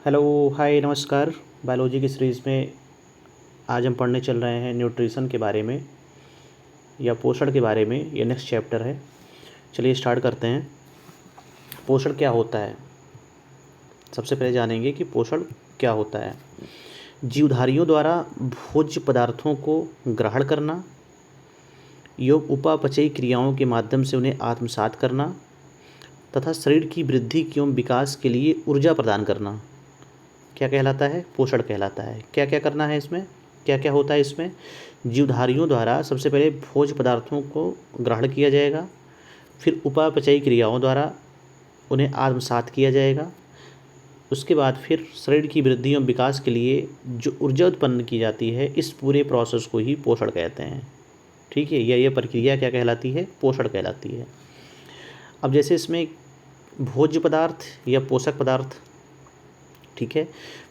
Hello, हाय, नमस्कार। Biology की series में आज हम पढ़ने चल रहे हैं न्यूट्रिशन के बारे में या पोषण के बारे में। ये नेक्स्ट चैप्टर है। चलिए स्टार्ट करते हैं। पोषण क्या होता है? सबसे पहले जानेंगे कि पोषण क्या होता है। जीवधारियों द्वारा भोज्य पदार्थों को ग्रहण करना, योग उपापचयी क्रियाओं के माध्यम से उन्हें आत्मसात करना तथा शरीर की वृद्धि एवं विकास के लिए ऊर्जा प्रदान करना क्या कहलाता है? पोषण कहलाता है। क्या क्या करना है इसमें? क्या क्या होता है इसमें? जीवधारियों द्वारा सबसे पहले भोज्य पदार्थों को ग्रहण किया जाएगा, फिर उपापचयी क्रियाओं द्वारा उन्हें आत्मसात किया जाएगा। उसके बाद फिर शरीर की वृद्धि एवं विकास के लिए जो ऊर्जा उत्पन्न की जाती है, इस पूरे प्रोसेस को ही पोषण कहते हैं। ठीक है, यह प्रक्रिया क्या कहलाती है? पोषण कहलाती है। अब जैसे इसमें भोज्य पदार्थ या पोषक पदार्थ, ठीक है,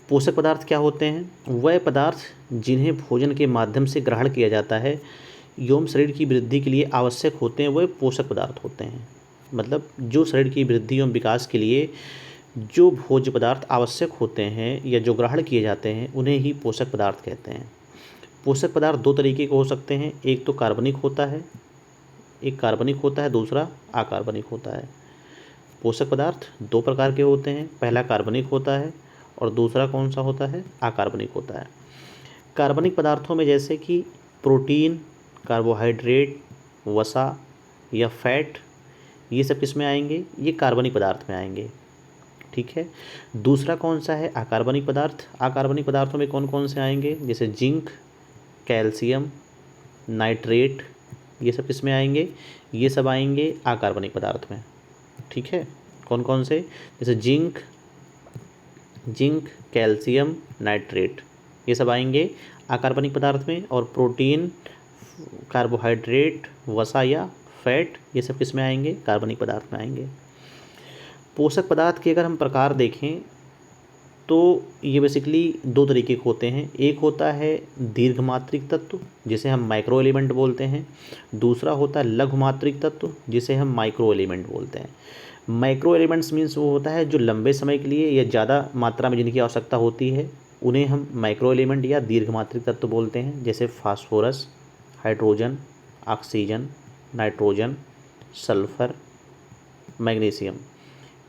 पोषक पदार्थ क्या होते हैं? वह पदार्थ जिन्हें भोजन के माध्यम से ग्रहण किया जाता है एवं शरीर की वृद्धि के लिए आवश्यक होते हैं, वह पोषक पदार्थ होते हैं। मतलब जो शरीर की वृद्धि एवं विकास के लिए जो भोज्य पदार्थ आवश्यक होते हैं या जो ग्रहण किए जाते हैं, उन्हें ही पोषक पदार्थ कहते हैं। पोषक पदार्थ दो तरीके के हो सकते हैं। एक तो कार्बनिक होता है, दूसरा अकार्बनिक होता है। पोषक पदार्थ दो प्रकार के होते हैं। पहला कार्बनिक होता है और दूसरा कौन सा होता है? अकार्बनिक होता है। कार्बनिक पदार्थों में जैसे कि प्रोटीन, कार्बोहाइड्रेट, वसा या फैट, ये सब किस में आएंगे? ये कार्बनिक पदार्थ में आएंगे। ठीक है। दूसरा कौन सा है? अकार्बनिक पदार्थ। अकार्बनिक पदार्थों में कौन कौन से आएंगे? जैसे जिंक, कैल्शियम, नाइट्रेट, ये सब किस में आएंगे? ये सब आएंगे अकार्बनिक पदार्थ में। ठीक है। कौन कौन से? जैसे जिंक, कैल्शियम, नाइट्रेट, ये सब आएंगे अकार्बनिक पदार्थ में। और प्रोटीन, कार्बोहाइड्रेट, वसा या फैट, ये सब किस में आएंगे? कार्बनिक पदार्थ में आएंगे। पोषक पदार्थ के अगर हम प्रकार देखें तो ये बेसिकली दो तरीके के होते हैं। एक होता है दीर्घमात्रिक तत्व, जिसे हम माइक्रो एलिमेंट बोलते हैं। दूसरा होता है लघुमात्रिक तत्व, जिसे हम माइक्रो एलिमेंट बोलते हैं। माइक्रो एलिमेंट्स मीन्स वो होता है जो लंबे समय के लिए या ज़्यादा मात्रा में जिनकी आवश्यकता होती है, उन्हें हम माइक्रो एलिमेंट या दीर्घमात्रिक तत्व बोलते हैं। जैसे phosphorus, hydrogen, oxygen, nitrogen, sulphur, magnesium.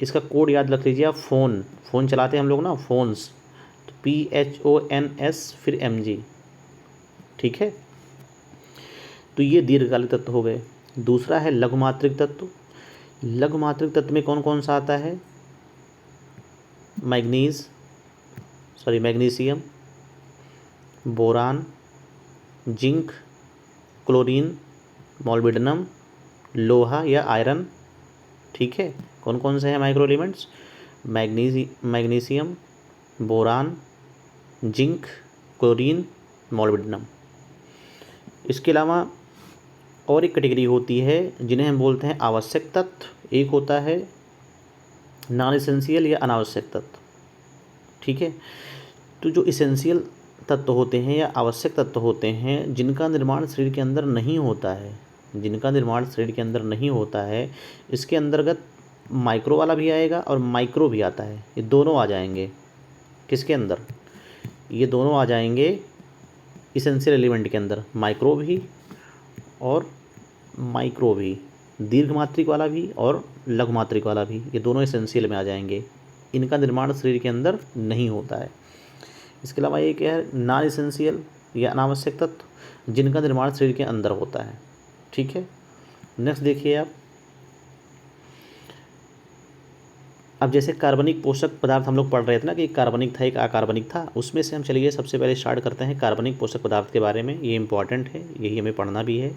इसका कोड याद रख लीजिए आप। फ़ोन चलाते हैं हम लोग ना, फ़ोन्स, तो PHONS फिर MG। ठीक है। तो ये दीर्घकालिक तत्व हो गए। दूसरा है लघुमात्रिक तत्व। लघुमात्रिक तत्व में कौन कौन सा आता है? Magnesium, boron, zinc, chlorine, molybdenum, लोहा या आयरन। ठीक है। कौन कौन से हैं micro elements? Magnesium, boron, zinc, chlorine, molybdenum. इसके अलावा और एक कैटेगरी होती है जिन्हें हम बोलते हैं आवश्यक तत्व। एक होता है नॉन एसेंशियल या अनावश्यक तत्व। ठीक है। तो जो इसेंशियल तत्व होते हैं या आवश्यक तत्व होते हैं, जिनका निर्माण शरीर के अंदर नहीं होता है, इसके अंतर्गत माइक्रो वाला भी आएगा और माइक्रो भी आता है। ये दोनों आ जाएंगे किसके अंदर? ये दोनों आ जाएंगे इसेंशियल एलिमेंट के अंदर, माइक्रो भी और माइक्रो भी, दीर्घमात्रिक वाला भी और लघुमात्रिक वाला भी, ये दोनों इसेंशियल में आ जाएंगे। इनका निर्माण शरीर के अंदर नहीं होता है। इसके अलावा एक है नॉन इसेंशियल या अनावश्यक तत्व, जिनका निर्माण शरीर के अंदर होता है। ठीक है। नेक्स्ट देखिए आप। अब जैसे कार्बनिक पोषक पदार्थ हम लोग पढ़ रहे थे ना कि एक कार्बनिक था एक अकार्बनिक था, उसमें से हम चलिए सबसे पहले स्टार्ट करते हैं कार्बनिक पोषक पदार्थ के बारे में। ये इंपॉर्टेंट है, यही हमें पढ़ना भी है।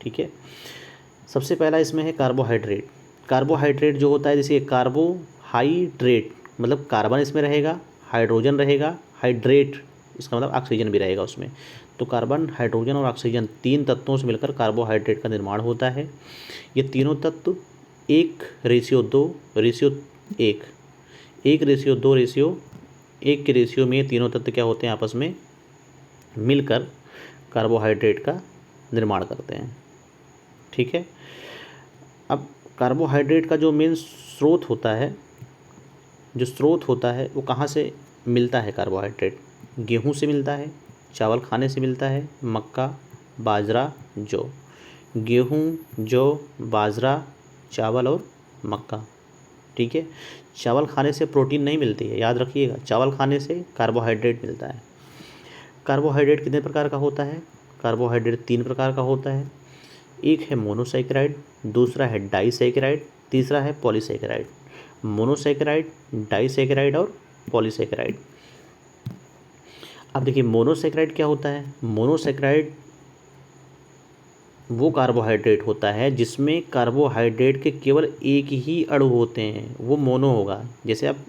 ठीक है। सबसे पहला इसमें है कार्बोहाइड्रेट। कार्बोहाइड्रेट जो होता है, जैसे कार्बोहाइड्रेट मतलब कार्बन इसमें रहेगा, हाइड्रोजन रहेगा, हाइड्रेट इसका मतलब ऑक्सीजन भी रहेगा उसमें। तो कार्बन, हाइड्रोजन और ऑक्सीजन, तीन तत्वों से मिलकर कार्बोहाइड्रेट का निर्माण होता है। ये तीनों तत्व 1:2:1, 1:2:1 के रेशियो में ये तीनों तत्व क्या होते हैं? आपस में मिलकर कार्बोहाइड्रेट का निर्माण करते हैं। ठीक है। अब कार्बोहाइड्रेट का जो मेन स्रोत होता है जो स्रोत होता है वो कहाँ से मिलता है कार्बोहाइड्रेट? गेहूँ से मिलता है, चावल खाने से मिलता है, मक्का, बाजरा, जौ। गेहूँ, जौ, बाजरा, चावल और मक्का। ठीक है, चावल खाने से प्रोटीन नहीं मिलती है, याद रखिएगा। चावल खाने से कार्बोहाइड्रेट मिलता है। कार्बोहाइड्रेट कितने प्रकार का होता है? कार्बोहाइड्रेट 3 प्रकार का होता है। एक है मोनोसैकेराइड, दूसरा है डाइसैकेराइड, तीसरा है पॉलीसैकेराइड। मोनोसैकेराइड, डाइसैकेराइड और पॉलीसैकेराइड। अब देखिए मोनोसैकेराइड क्या होता है? मोनोसैकेराइड वो कार्बोहाइड्रेट होता है जिसमें कार्बोहाइड्रेट के केवल एक ही अणु होते हैं, वो मोनो होगा। जैसे आप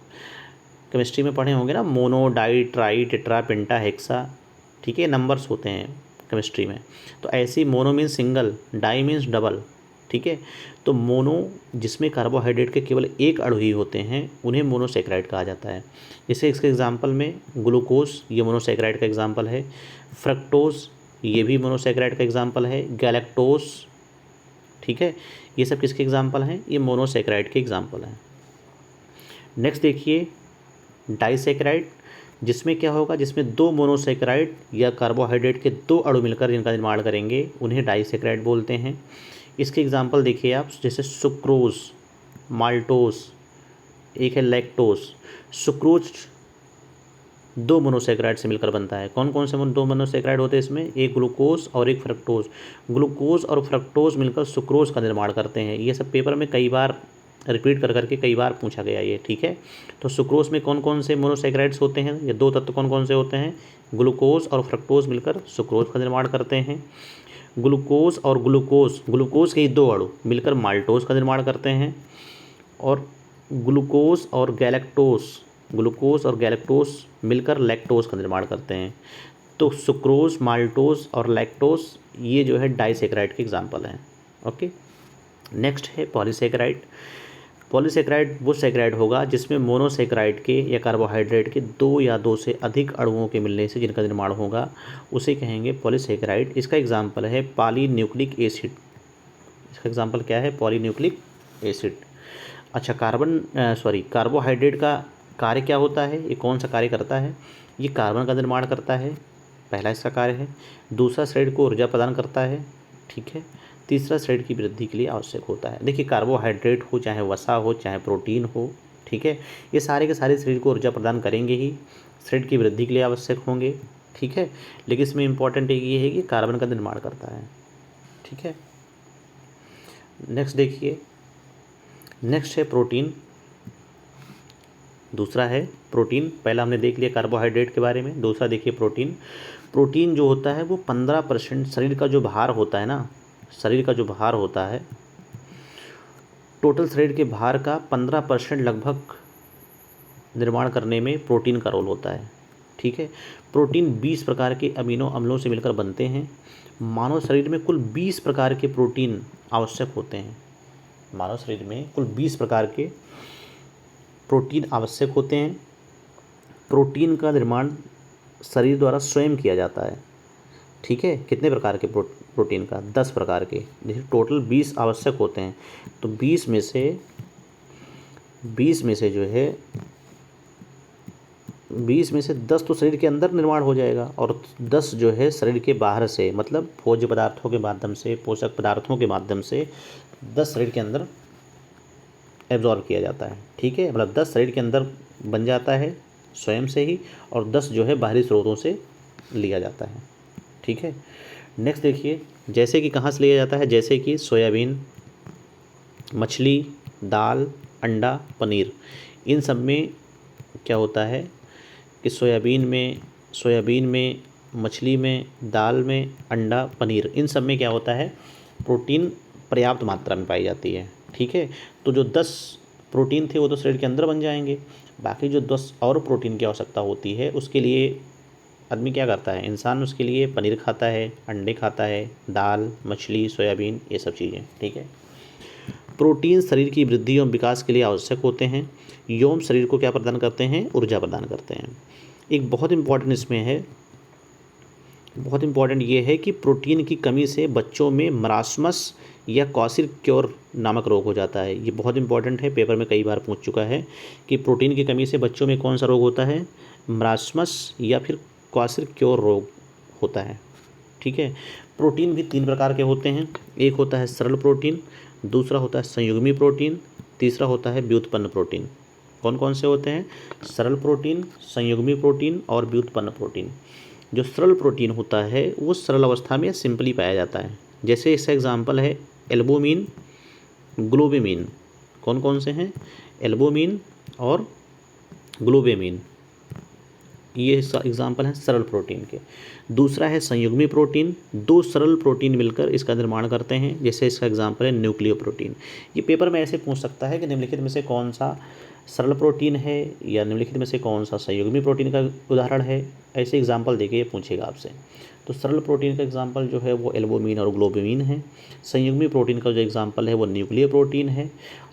केमिस्ट्री में पढ़े होंगे ना, mono, di, tri, tetra, penta, hexa. ठीक है, नंबर्स होते हैं केमिस्ट्री में। तो ऐसे ही mono means single, di means double. ठीक है, तो मोनो जिसमें कार्बोहाइड्रेट के केवल एक अणु ही होते हैं उन्हें मोनोसैकेराइड कहा जाता है। जैसे इसके एग्जांपल में ग्लूकोज, ये मोनोसैकेराइड का एग्जांपल है। फ्रक्टोज, ये भी मोनोसैकेराइड का एग्जांपल है। गैलेक्टोज, ठीक है, ये सब किसके एग्जांपल हैं? ये मोनोसैकेराइड के एग्जांपल हैं। नेक्स्ट देखिए डाइसैकेराइड, जिसमें क्या होगा? जिसमें 2 मोनोसैकेराइड या कार्बोहाइड्रेट के 2 अणु मिलकर जिनका निर्माण करेंगे उन्हें डाइसैकेराइड बोलते हैं। इसके एग्जांपल देखिए आप, जैसे सुक्रोज, माल्टोज, एक है लैक्टोज। सुक्रोज 2 मोनोसैकेराइड से मिलकर बनता है। कौन कौन से 2 मोनोसैकेराइड होते हैं इसमें? एक ग्लूकोज और एक फ्रक्टोज। ग्लूकोज और फ्रक्टोज मिलकर सुक्रोज का निर्माण करते हैं। ये सब पेपर में कई बार रिपीट कर करके कई बार पूछा गया ये। ठीक है, तो सुक्रोज में कौन कौन से मोनोसैकेराइड्स होते हैं? ये 2 तत्व कौन कौन से होते हैं? ग्लूकोज और फ्रक्टोज मिलकर सुक्रोज का निर्माण करते हैं। ग्लूकोज और ग्लूकोज के 2 अणु मिलकर माल्टोज का निर्माण करते हैं। और ग्लूकोज और गैलेक्टोज मिलकर लैक्टोज का निर्माण करते हैं। तो सुक्रोज, माल्टोज और लैक्टोज ये जो है डाइसैकेराइड के एग्जांपल हैं। ओके, नेक्स्ट है पॉलीसैकेराइड। पॉलीसैकेराइड वो सैकेराइड होगा जिसमें मोनोसैकेराइड के या कार्बोहाइड्रेट के 2 या 2 से अधिक अणुओं के मिलने से जिनका निर्माण होगा उसे कहेंगे पॉलीसैकेराइड। इसका एग्जांपल है पॉलीन्यूक्लिक एसिड। इसका एग्जांपल क्या है? पॉलीन्यूक्लिक एसिड। अच्छा, कार्बोहाइड्रेट का कार्य क्या होता है? ये कौन सा कार्य करता है? ये कार्बन का निर्माण करता है, पहला इसका कार्य है। दूसरा शरीर को ऊर्जा प्रदान करता है। ठीक है, तीसरा शरीर की वृद्धि के लिए आवश्यक होता है। देखिए कार्बोहाइड्रेट हो, चाहे वसा हो, चाहे प्रोटीन हो, ठीक है, ये सारे के सारे शरीर को ऊर्जा प्रदान करेंगे ही, शरीर की वृद्धि के लिए आवश्यक होंगे। ठीक है, लेकिन इसमें इंपॉर्टेंट ये है कि कार्बन का निर्माण करता है। ठीक है, नेक्स्ट देखिए, नेक्स्ट है प्रोटीन। दूसरा है प्रोटीन। पहला हमने देख लिया कार्बोहाइड्रेट के बारे में, दूसरा देखिए प्रोटीन। प्रोटीन जो होता है वो 15% शरीर का जो भार होता है ना, शरीर का जो भार होता है, टोटल शरीर के भार का 15% लगभग निर्माण करने में प्रोटीन का रोल होता है। ठीक है, प्रोटीन 20 प्रकार के अमीनो अम्लों से मिलकर बनते हैं। मानव शरीर में कुल 20 प्रकार के प्रोटीन आवश्यक होते हैं। मानव शरीर में कुल 20 प्रकार के प्रोटीन आवश्यक होते हैं। प्रोटीन का निर्माण शरीर द्वारा स्वयं किया जाता है। ठीक है, कितने प्रकार के प्रोटीन का? 10 प्रकार के। जैसे टोटल 20 आवश्यक होते हैं, तो 20 में से जो है 20 में से 10 तो शरीर के अंदर निर्माण हो जाएगा और 10 जो है शरीर के बाहर से, मतलब भोज्य पदार्थों के माध्यम से, पोषक पदार्थों के माध्यम से 10 शरीर के अंदर एब्जॉर्ब किया जाता है। ठीक है, मतलब 10 शरीर के अंदर बन जाता है स्वयं से ही और 10 जो है बाहरी स्रोतों से लिया जाता है। ठीक है, नेक्स्ट देखिए, जैसे कि कहाँ से लिया जाता है? जैसे कि सोयाबीन, मछली, दाल, अंडा, पनीर। इन सब में क्या होता है कि सोयाबीन में, मछली में, दाल में, अंडा, पनीर, इन सब में क्या होता है? प्रोटीन पर्याप्त मात्रा में पाई जाती है। ठीक है, तो जो 10 प्रोटीन थे वो तो शरीर के अंदर बन जाएंगे, बाकी जो 10 और प्रोटीन की आवश्यकता होती है उसके लिए आदमी क्या करता है? इंसान उसके लिए पनीर खाता है, अंडे खाता है, दाल, मछली, सोयाबीन, ये सब चीज़ें। ठीक है, प्रोटीन शरीर की वृद्धि एवं विकास के लिए आवश्यक होते हैं। एवं शरीर को क्या प्रदान करते हैं? ऊर्जा प्रदान करते हैं। एक बहुत इंपॉर्टेंट इसमें है बहुत इंपॉर्टेंट ये है कि प्रोटीन की कमी से बच्चों में मरासमस या क्वार्सिक्योर नामक रोग हो जाता है। ये बहुत इंपॉर्टेंट है, पेपर में कई बार पूछ चुका है कि प्रोटीन की कमी से बच्चों में कौन सा रोग होता है, मरासमस या फिर क्वार्सिक्योर रोग होता है। ठीक है। प्रोटीन भी 3 प्रकार के होते हैं। एक होता है सरल प्रोटीन, दूसरा होता है संयुग्मी प्रोटीन, तीसरा होता है व्युत्पन्न प्रोटीन। कौन कौन से होते हैं, सरल प्रोटीन, संयुग्मी प्रोटीन और व्युत्पन्न प्रोटीन। जो सरल प्रोटीन होता है वो सरल अवस्था में सिंपली पाया जाता है। जैसे इसका एग्जांपल है एल्बुमिन, ग्लोबुमिन। कौन कौन से हैं, एल्बुमिन और ग्लोबुमिन, ये इसका एग्जाम्पल है सरल प्रोटीन के। दूसरा है संयुग्मी प्रोटीन, 2 सरल प्रोटीन मिलकर इसका निर्माण करते हैं। जैसे इसका एग्जाम्पल है न्यूक्लियो प्रोटीन। ये पेपर में ऐसे पूछ सकता है कि निम्नलिखित में से कौन सा सरल प्रोटीन है या निम्नलिखित में से कौन सा संयुग्मी प्रोटीन का उदाहरण है। ऐसे एग्जाम्पल देके ये पूछेगा आपसे। तो सरल प्रोटीन का एग्जाम्पल जो है वो एल्बुमिन और ग्लोबुमिन है। संयुग्मी प्रोटीन का जो एग्जाम्पल है वो न्यूक्लियो प्रोटीन है।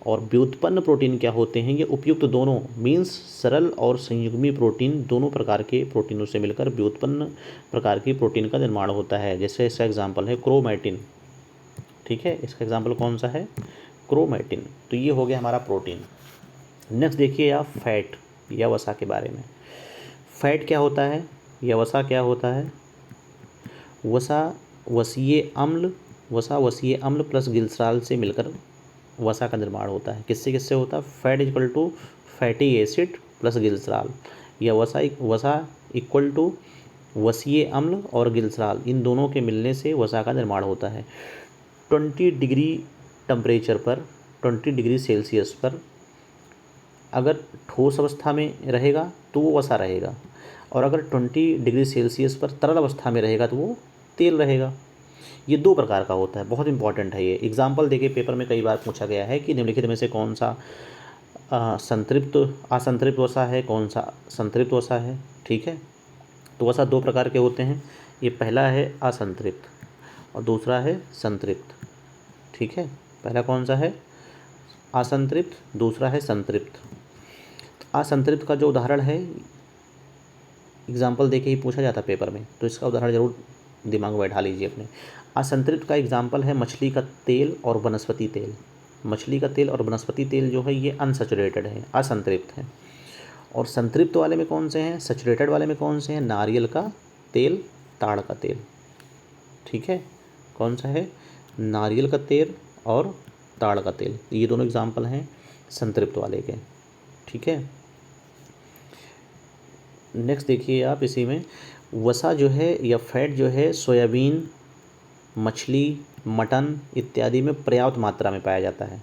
और व्युत्पन्न प्रोटीन क्या होते हैं, ये उपयुक्त दोनों मीन्स सरल और संयुग्मी प्रोटीन दोनों प्रकार के प्रोटीनों से मिलकर व्युत्पन्न प्रकार की प्रोटीन का निर्माण होता है। जैसे इसका एग्जाम्पल है क्रोमैटिन। ठीक है, इसका एग्जाम्पल कौन सा है, क्रोमैटिन। तो ये हो गया हमारा प्रोटीन। नेक्स्ट देखिए आप फैट या वसा के बारे में। फैट क्या होता है या वसा क्या होता है, वसा वसीय अम्ल प्लस गिल्सराल से मिलकर वसा का निर्माण होता है। किससे किससे होता है, fat equal to fatty acid plus glycerol, या वसा इक्वल टू वसीय अम्ल और गिल्सराल, इन दोनों के मिलने से वसा का निर्माण होता है। 20 डिग्री टेम्परेचर पर, 20 डिग्री सेल्सियस पर अगर ठोस अवस्था में रहेगा तो वो वसा रहेगा, और अगर 20 डिग्री सेल्सियस पर तरल अवस्था में रहेगा तो वो तेल रहेगा। ये 2 प्रकार का होता है, बहुत इंपॉर्टेंट है ये। एग्जाम्पल देके पेपर में कई बार पूछा गया है कि निम्नलिखित में से कौन सा असंतृप्त वसा है, कौन सा संतृप्त वसा है। ठीक है, तो वसा 2 प्रकार के होते हैं। ये पहला है असंतृप्त और दूसरा है संतृप्त। ठीक है, पहला कौन सा है, असंतृप्त, दूसरा है संतृप्त। असंतृप्त का जो उदाहरण है, एग्जाम्पल देके ही पूछा जाता है पेपर में, तो इसका उदाहरण जरूर दिमाग में बैठा लीजिए अपने। असंतृप्त का एग्जाम्पल है मछली का तेल और वनस्पति तेल। मछली का तेल और वनस्पति तेल जो है ये अनसैचुरेटेड है, असंतृप्त है। और संतृप्त वाले में कौन से हैं, सैचुरेटेड वाले में कौन से हैं, नारियल का तेल, ताड़ का तेल। ठीक है, कौन सा है, नारियल का तेल और ताड़ का तेल, ये दोनों एग्जाम्पल हैं संतृप्त वाले के। ठीक है, नेक्स्ट देखिए आप इसी में, वसा जो है या फैट जो है सोयाबीन, मछली, मटन इत्यादि में पर्याप्त मात्रा में पाया जाता है।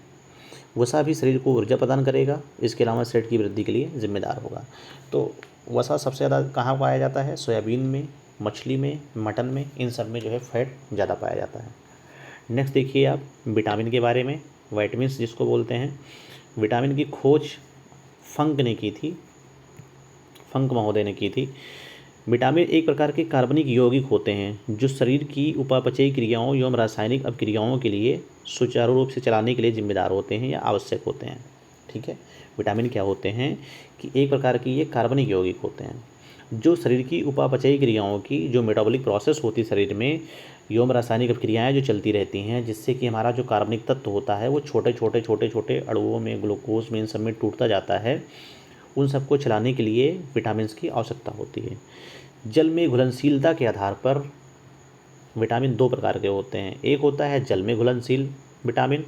वसा भी शरीर को ऊर्जा प्रदान करेगा, इसके अलावा शरीर की वृद्धि के लिए जिम्मेदार होगा। तो वसा सबसे ज़्यादा कहाँ पाया जाता है, सोयाबीन में, मछली में, मटन में, इन सब में जो है फैट ज़्यादा पाया जाता है। नेक्स्ट देखिए आप विटामिन के बारे में, विटामिन जिसको बोलते हैं। विटामिन की खोज फंक महोदय ने की थी। विटामिन एक प्रकार के कार्बनिक यौगिक होते हैं जो शरीर की उपापचयी क्रियाओं एवं रासायनिक अभिक्रियाओं के लिए सुचारू रूप से चलाने के लिए जिम्मेदार होते हैं या आवश्यक होते हैं। ठीक है, विटामिन क्या होते हैं कि एक प्रकार की ये कार्बनिक यौगिक होते हैं जो शरीर की उपापचयी क्रियाओं की जो मेटाबॉलिक प्रोसेस होती है शरीर में, एवं रासायनिक अभिक्रियाएँ जो चलती रहती हैं, जिससे कि हमारा जो कार्बनिक तत्व होता है वो छोटे छोटे अणुओं में, ग्लूकोज में, इन सब में टूटता जाता है। उन सबको चलाने के लिए विटामिन की आवश्यकता होती है। जल में घुलनशीलता के आधार पर विटामिन 2 प्रकार के होते हैं। एक होता है जल में घुलनशील विटामिन।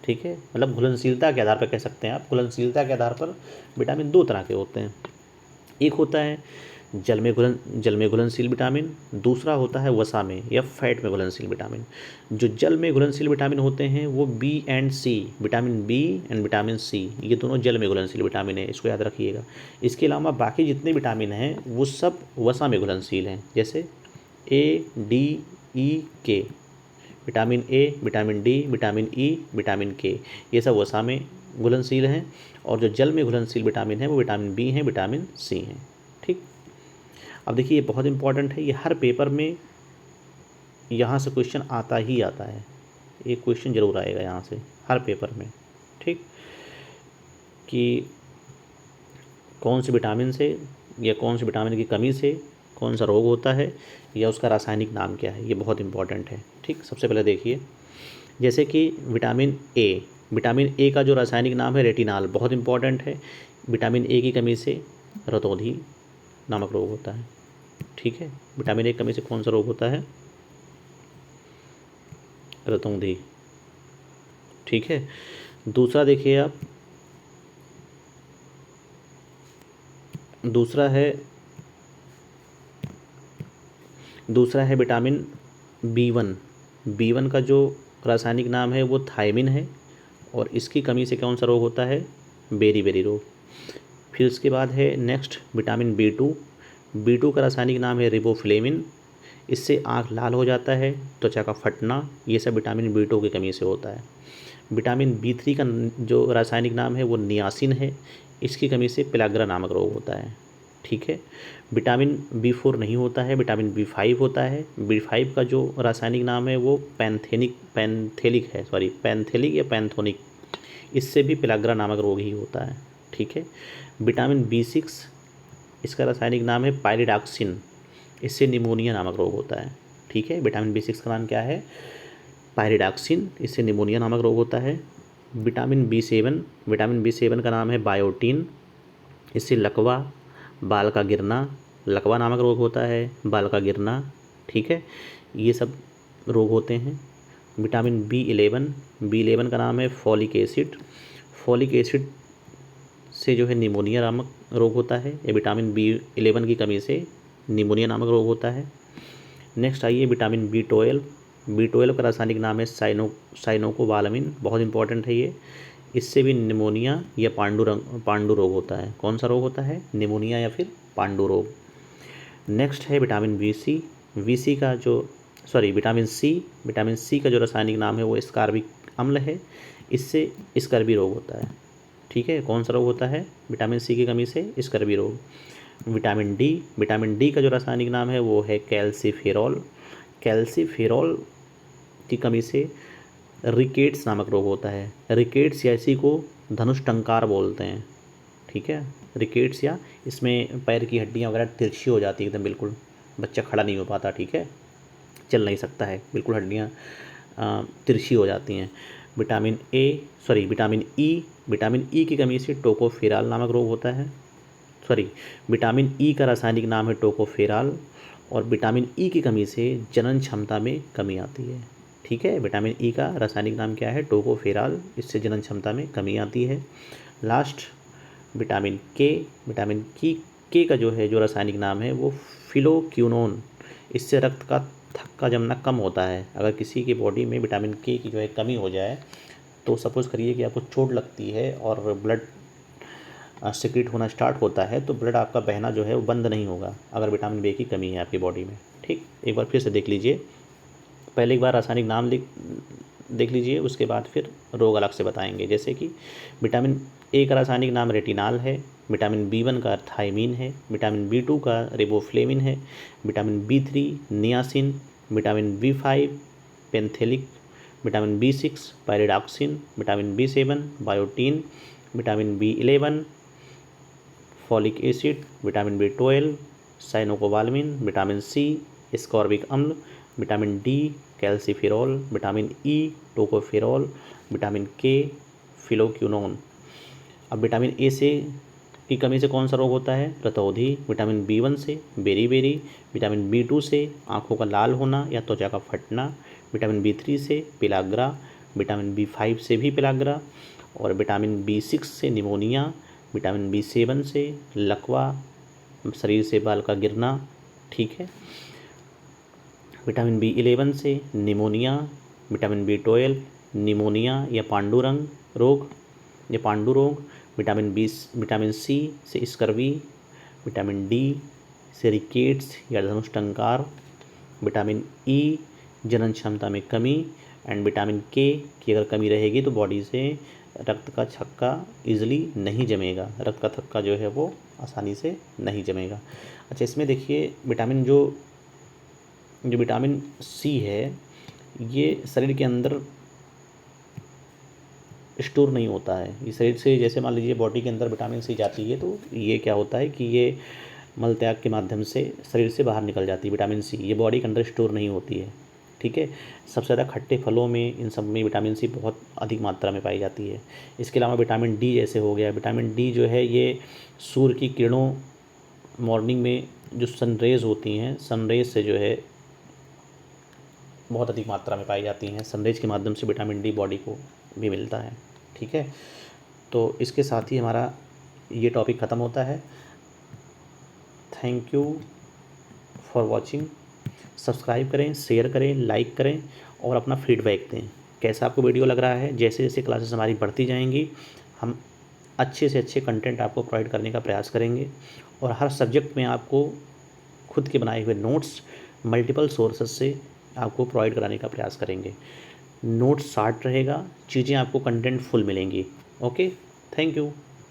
ठीक है, मतलब घुलनशीलता के आधार पर कह सकते हैं आप, घुलनशीलता के आधार पर विटामिन 2 तरह के होते हैं। एक होता है जल में घुलनशील विटामिन, दूसरा होता है वसा में या फैट में घुलनशील विटामिन। जो जल में घुलनशील विटामिन होते हैं वो B and C, vitamin B and vitamin C, ये दोनों जल में घुलनशील विटामिन है, इसको याद रखिएगा। इसके अलावा बाकी जितने विटामिन हैं वो सब वसा में घुलनशील हैं, जैसे ए, डी, ई, के। Vitamin A, vitamin D, vitamin E, vitamin के, ये सब वसा में घुलनशील हैं। और जो जल में घुलनशील विटामिन है वो विटामिन बी हैं, विटामिन सी हैं। ठीक, अब देखिए ये बहुत इंपॉर्टेंट है, ये हर पेपर में यहाँ से क्वेश्चन आता ही आता है, एक क्वेश्चन जरूर आएगा यहाँ से हर पेपर में। ठीक, कि कौन से विटामिन से या कौन से विटामिन की कमी से कौन सा रोग होता है या उसका रासायनिक नाम क्या है, ये बहुत इंपॉर्टेंट है। ठीक, सबसे पहले देखिए, जैसे कि विटामिन ए का जो रासायनिक नाम है रेटिनाल, बहुत इंपॉर्टेंट है। विटामिन ए की कमी से रतौंधी नामक रोग होता है। ठीक है, विटामिन ए की कमी से कौन सा रोग होता है? रतौंधी। ठीक है, दूसरा देखिए आप, दूसरा है विटामिन बी वन का जो रासायनिक नाम है वो थायमिन है, और इसकी कमी से कौन सा रोग होता है? बेरी रोग। फिर उसके बाद है नेक्स्ट विटामिन बी टू का रासायनिक नाम है रिबोफ्लेविन, इससे आँख लाल हो जाता है, त्वचा का फटना, ये सब विटामिन बी टू की कमी से होता है। विटामिन बी3 का जो रासायनिक नाम है वो नियासिन है, इसकी कमी से पेलाग्रा नामक रोग होता है। ठीक है, विटामिन बी4 नहीं होता है, विटामिन बी5 होता है। बी5 का जो रासायनिक नाम है वो पैंथेलिक या पैंथोनिक, इससे भी पेलाग्रा नामक रोग ही होता है। ठीक है, विटामिन बी6, इसका रासायनिक नाम है पायरिडॉक्सिन, इससे निमोनिया नामक रोग होता है। ठीक है, विटामिन बी6 का नाम क्या है? पायरिडॉक्सिन, इससे निमोनिया नामक रोग होता है। विटामिन बी7 का नाम है बायोटीन, इससे लकवा, बाल का गिरना, लकवा नामक रोग होता है, बाल का गिरना। ठीक है, ये सब रोग होते हैं। विटामिन बी11 का नाम है फॉलिक एसिड से जो है निमोनिया नामक रोग होता है, या विटामिन बी11 की कमी से निमोनिया नामक रोग होता है। नेक्स्ट आइए विटामिन बी12 का रासायनिक नाम है साइनोकोबालामिन, बहुत इंपॉर्टेंट है ये, इससे भी निमोनिया या पांडु रोग होता है। कौन सा रोग होता है? निमोनिया या फिर पांडु रोग। नेक्स्ट है विटामिन सी का जो रासायनिक नाम है वो स्कारबिक अम्ल है, इससे स्कर्वी रोग होता है। ठीक है, कौन सा रोग होता है? विटामिन सी की कमी से स्कर्वी रोग। विटामिन डी का जो रासायनिक नाम है वो है कैल्सीफेरॉल की कमी से रिकेट्स नामक रोग होता है। रिकेट्स या इसी को धनुष टंकार बोलते हैं। ठीक है, रिकेट्स, या इसमें पैर की हड्डियां वगैरह तिरछी हो जाती है एकदम, बिल्कुल बच्चा खड़ा नहीं हो पाता। ठीक है, चल नहीं सकता है, बिल्कुल हड्डियां तिरछी हो जाती हैं। विटामिन ई की कमी से टोकोफेराल नामक रोग होता है। विटामिन ई का रासायनिक नाम है टोकोफेराल, और विटामिन ई की कमी से जनन क्षमता में कमी आती है। ठीक है, विटामिन ई का रासायनिक नाम क्या है? टोकोफेराल, इससे जनन क्षमता में कमी आती है। लास्ट विटामिन के का जो रासायनिक नाम है वो फिलोक्यूनोन, इससे रक्त का थक्का जमना कम होता है। अगर किसी की बॉडी में विटामिन के की जो है कमी हो जाए, तो सपोज़ करिए कि आपको चोट लगती है और ब्लड सिक्रीट होना स्टार्ट होता है, तो ब्लड आपका बहना जो है वो बंद नहीं होगा, अगर विटामिन बी की कमी है आपकी बॉडी में। ठीक, एक बार फिर से देख लीजिए, पहले एक बार रासायनिक नाम देख लीजिए, उसके बाद फिर रोग अलग से बताएंगे। जैसे कि विटामिन ए का रासायनिक नाम रेटिनाल है, विटामिन बी1 का थायमीन है, विटामिन बी2 का रिबोफ्लेविन है, vitamin B3 niacin, vitamin B5 पेंथेलिक, vitamin B6 pyridoxine, vitamin बी7 biotin, vitamin बी11 folic acid, vitamin B12 cyanocobalamin, vitamin C ascorbic अम्ल, vitamin D calciferol, vitamin E tocopherol, vitamin के फिलोक्यूनोन। अब vitamin A से की कमी से कौन सा रोग होता है? रतौंधी। विटामिन बी1 से बेरी, विटामिन बी2 से आँखों का लाल होना या त्वचा का फटना, विटामिन बी3 से पेलाग्रा, विटामिन बी5 से भी पेलाग्रा, और विटामिन बी6 से निमोनिया, विटामिन बी7 से लकवा, शरीर से बाल का गिरना। ठीक है, विटामिन बी11 से निमोनिया, विटामिन बी12 निमोनिया या पांडु रोग, विटामिन सी से स्कर्वी, विटामिन डी से रिकेट्स या धनुष टंकार, विटामिन ई जनन क्षमता में कमी, एंड विटामिन के की अगर कमी रहेगी तो बॉडी से रक्त का थक्का ईजिली नहीं जमेगा, रक्त का थक्का जो है वो आसानी से नहीं जमेगा। अच्छा, इसमें देखिए जो विटामिन सी है ये शरीर के अंदर स्टोर नहीं होता है, ये शरीर से, जैसे मान लीजिए बॉडी के अंदर विटामिन सी जाती है तो ये क्या होता है कि ये मल त्याग के माध्यम से शरीर से बाहर निकल जाती है। विटामिन सी ये बॉडी के अंदर स्टोर नहीं होती है, ठीक है। सबसे ज़्यादा खट्टे फलों में इन सब में विटामिन सी बहुत अधिक मात्रा में पाई जाती है। इसके अलावा विटामिन डी जैसे हो गया, विटामिन डी जो है ये सूर्य की किरणों, मॉर्निंग में जो सनरेज़ होती हैं, सनरेज से जो है बहुत अधिक मात्रा में पाई जाती हैं। सनरेज के माध्यम से विटामिन डी बॉडी को भी मिलता है, ठीक है। तो इसके साथ ही हमारा ये टॉपिक ख़त्म होता है। Thank you for watching. Subscribe करें, शेयर करें, लाइक करें और अपना फीडबैक दें। कैसा आपको वीडियो लग रहा है? जैसे जैसे क्लासेस हमारी बढ़ती जाएंगी हम अच्छे से अच्छे कंटेंट आपको प्रोवाइड करने का प्रयास करेंगे और हर सब्जेक्ट में आपको खुद के बनाए हुए नोट्स मल्टीपल सोर्सेस से आपको प्रोवाइड कराने का प्रयास करेंगे। नोट्स शार्ट रहेगा, चीज़ें आपको कंटेंट फुल मिलेंगी। Okay, thank you.